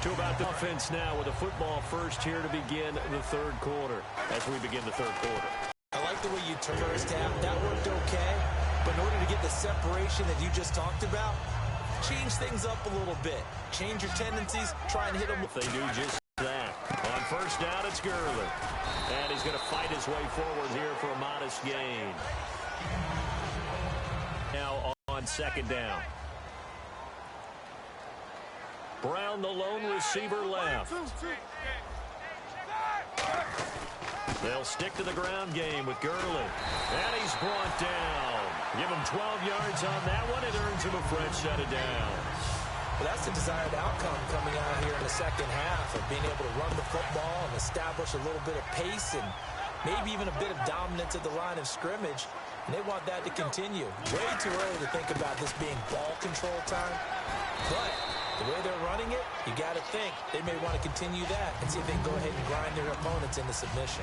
To about the offense now with a football first here to begin the third quarter. As we begin the third quarter. I like the way you took first half. That worked okay. But in order to get the separation that you just talked about, change things up a little bit. Change your tendencies. Try and hit them. If they do just that. On first down, it's Gurley. And he's going to fight his way forward here for a modest gain. Now on second down. Brown, the lone receiver, left. They'll stick to the ground game with Gurley. And he's brought down. Give him 12 yards on that one. It earns him a fresh set of downs. Well, that's the desired outcome coming out here in the second half of being able to run the football and establish a little bit of pace and maybe even a bit of dominance at the line of scrimmage. And they want that to continue. Way too early to think about this being ball control time. But the way they're running it, you got to think they may want to continue that and see if they can go ahead and grind their opponents into submission.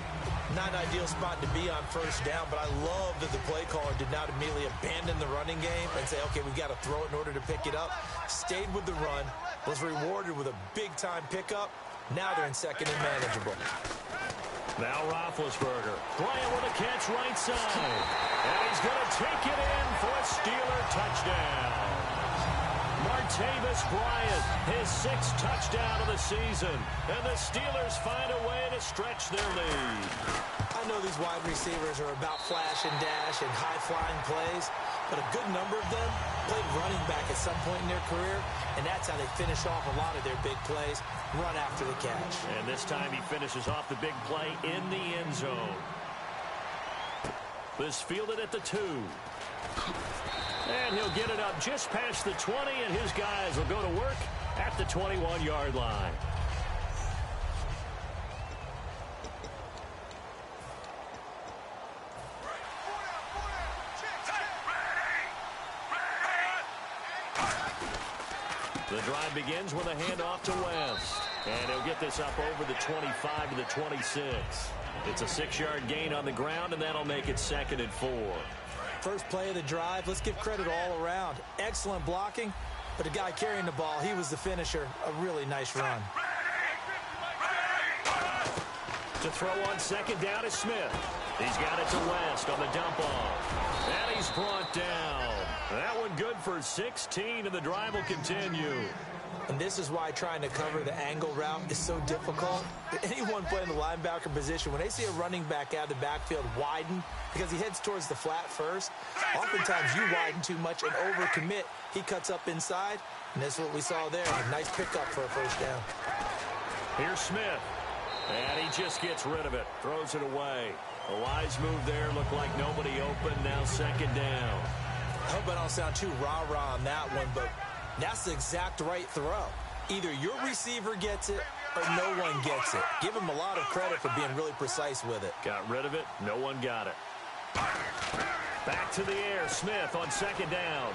Not an ideal spot to be on first down, but I love that the play caller did not immediately abandon the running game and say, okay, we've got to throw it in order to pick it up. Stayed with the run, was rewarded with a big-time pickup. Now they're in second and manageable. Now Roethlisberger playing with a catch right side. And he's going to take it in for a Steeler touchdown. Martavis Bryant, his 6th touchdown of the season. And the Steelers find a way to stretch their lead. I know these wide receivers are about flash and dash and high-flying plays, but a good number of them played running back at some point in their career, and that's how they finish off a lot of their big plays, run after the catch. And this time he finishes off the big play in the end zone. This fielded at the 2. And he'll get it up just past the 20, and his guys will go to work at the 21-yard line. The drive begins with a handoff to West. And he'll get this up over the 25 to the 26. It's a 6-yard gain on the ground, and that'll make it 2nd and 4. First play of the drive, let's give credit all around. Excellent blocking, but the guy carrying the ball, he was the finisher. A really nice run. To throw on second down is Smith. He's got it to West on the dump off. And he's brought down. That one good for 16, and the drive will continue. And this is why trying to cover the angle route is so difficult. Anyone playing the linebacker position, when they see a running back out of the backfield widen, because he heads towards the flat first, oftentimes you widen too much and overcommit. He cuts up inside, and that's what we saw there. A nice pickup for a first down. Here's Smith. And he just gets rid of it. Throws it away. A wise move there. Looked like nobody open. Now second down. I hope I don't sound too rah-rah on that one, but that's the exact right throw. Either your receiver gets it or no one gets it. Give him a lot of credit for being really precise with it. Got rid of it. No one got it. Back to the air. Smith on second down.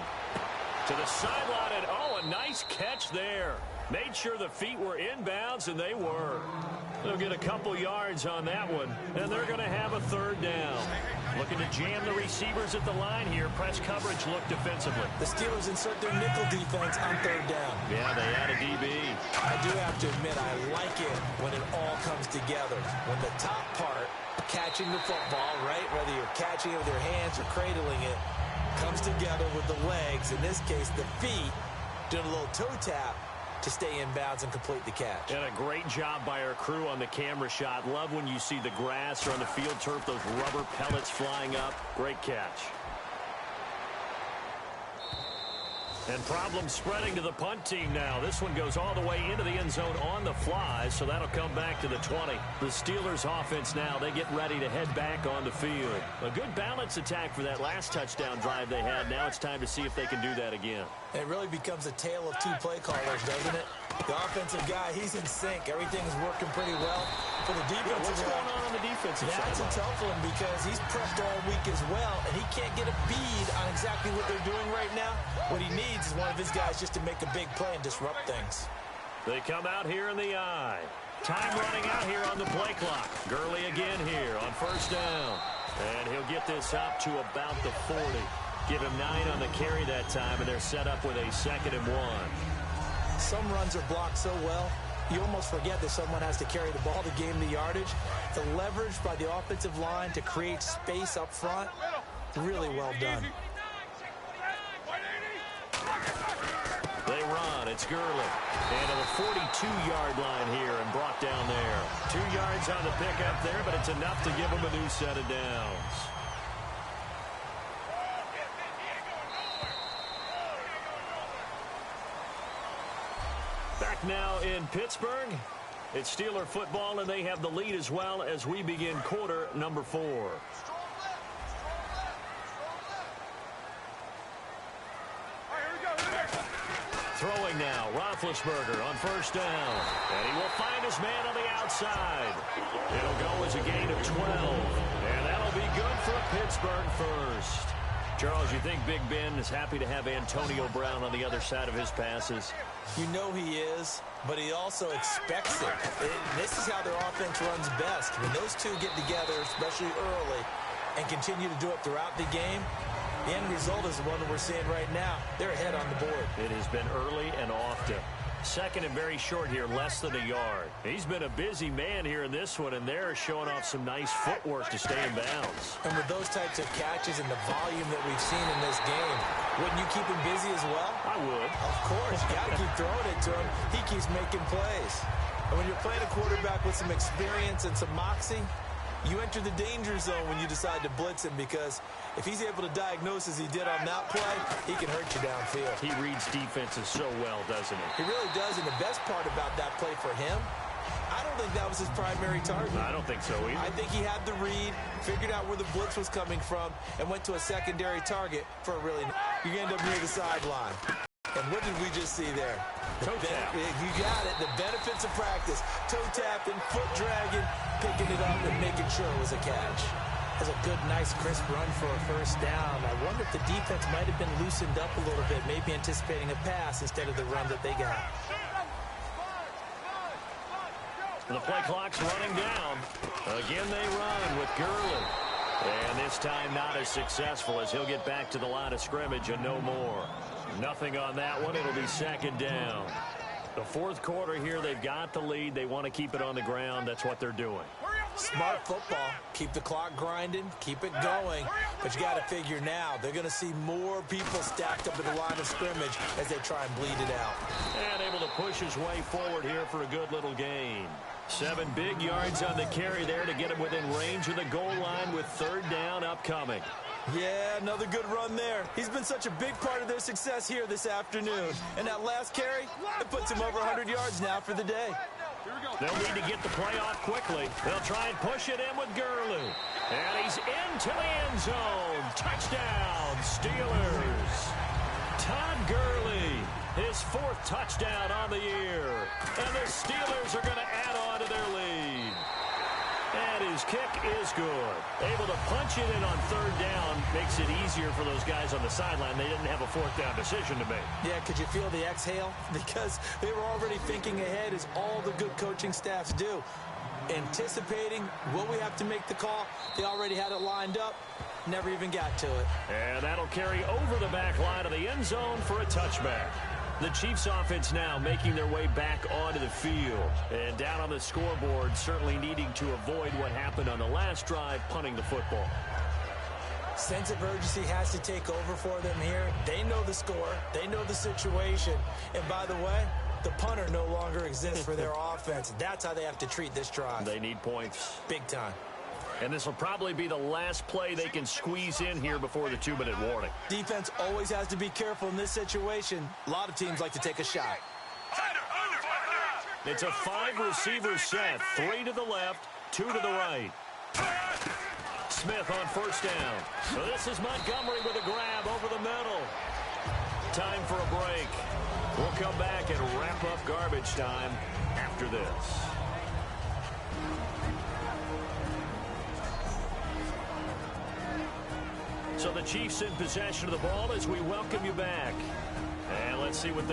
To the sideline, and oh, a nice catch there. Made sure the feet were inbounds, and they were. They'll get a couple yards on that one, and they're going to have a third down. Looking to jam the receivers at the line here. Press coverage look defensively. The Steelers insert their nickel defense on third down. Yeah, they add a DB. I do have to admit, I like it when it all comes together. When the top part, catching the football, right, whether you're catching it with your hands or cradling it, comes together with the legs, in this case the feet, doing a little toe tap to stay in bounds and complete the catch. And a great job by our crew on the camera shot. Love when you see the grass or on the field turf, those rubber pellets flying up. Great catch. And problem spreading to the punt team now. This one goes all the way into the end zone on the fly, so that'll come back to the 20. The Steelers offense now, they get ready to head back on the field. A good balance attack for that last touchdown drive they had. Now it's time to see if they can do that again. It really becomes a tale of two play callers, doesn't it? The offensive guy, he's in sync. Everything's working pretty well. For the defensive what's going on the defensive side? That's a tough one because he's prepped all week as well, and he can't get a bead on exactly what they're doing right now. What he needs is one of his guys just to make a big play and disrupt things. They come out here in the eye. Time running out here on the play clock. Gurley again here on first down. And he'll get this up to about the 40. Give him 9 on the carry that time, and they're set up with a 2nd and 1. Some runs are blocked so well, you almost forget that someone has to carry the ball to gain the yardage. The leverage by the offensive line to create space up front, really well done. They run. It's Gurley. And to the 42-yard line here and brought down there. 2 yards on the pickup there, but it's enough to give them a new set of downs. Back now in Pittsburgh. It's Steeler football, and they have the lead as well as we begin quarter number 4. Throwing now, Roethlisberger on first down. And he will find his man on the outside. It'll go as a gain of 12. And that'll be good for Pittsburgh first. Charles, you think Big Ben is happy to have Antonio Brown on the other side of his passes? You know he is, but he also expects it. This is how their offense runs best. When those two get together, especially early, and continue to do it throughout the game, the end result is the one that we're seeing right now. They're ahead on the board. It has been early and often. Second and very short here, less than a yard. He's been a busy man here in this one, and they're showing off some nice footwork to stay in bounds. And with those types of catches and the volume that we've seen in this game, wouldn't you keep him busy as well? I would. Of course. You got to keep throwing it to him. He keeps making plays. And when you're playing a quarterback with some experience and some moxie, you enter the danger zone when you decide to blitz him, because if he's able to diagnose as he did on that play, he can hurt you downfield. He reads defenses so well, doesn't he? He really does, and the best part about that play for him, I don't think that was his primary target. I don't think so either. I think he had the read, figured out where the blitz was coming from, and went to a secondary target for a really... You end up near the sideline. And what did we just see there? Toe tap. You got it. The benefits of practice. Toe tapping, foot dragging, picking it up, and making sure it was a catch. That's a good, nice, crisp run for a first down. I wonder if the defense might have been loosened up a little bit, maybe anticipating a pass instead of the run that they got. The play clock's running down. Again, they run with Gurley. And this time not as successful, as he'll get back to the line of scrimmage and no more. Nothing on that one. It'll be second down. The fourth quarter here, they've got the lead. They want to keep it on the ground. That's what they're doing. Smart football. Keep the clock grinding. Keep it going. But you got to figure now, they're going to see more people stacked up at the line of scrimmage as they try and bleed it out. And able to push his way forward here for a good little gain. 7 big yards on the carry there to get him within range of the goal line with third down upcoming. Yeah, another good run there. He's been such a big part of their success here this afternoon. And that last carry, it puts him over 100 yards now for the day. They'll need to get the play off quickly. They'll try and push it in with Gurley. And he's into the end zone. Touchdown, Steelers. Todd Gurley, his 4th touchdown on the year. And the Steelers are going to add on to their lead. And his kick is good. Able to punch it in on third down makes it easier for those guys on the sideline. They didn't have a 4th down decision to make. Yeah, could you feel the exhale? Because they were already thinking ahead, as all the good coaching staffs do. Anticipating, will we have to make the call? They already had it lined up. Never even got to it. And that'll carry over the back line of the end zone for a touchback. The Chiefs offense now making their way back onto the field. And down on the scoreboard, certainly needing to avoid what happened on the last drive, punting the football. Sense of urgency has to take over for them here. They know the score. They know the situation. And by the way, the punter no longer exists for their offense. That's how they have to treat this drive. They need points. Big time. And this will probably be the last play they can squeeze in here before the 2-minute warning. Defense always has to be careful in this situation. A lot of teams like to take a shot. It's a 5-receiver set. 3 to the left, 2 to the right. Smith on first down. So this is Montgomery with a grab over the middle. Time for a break. We'll come back and wrap up garbage time after this. So the Chiefs in possession of the ball as we welcome you back. And let's see what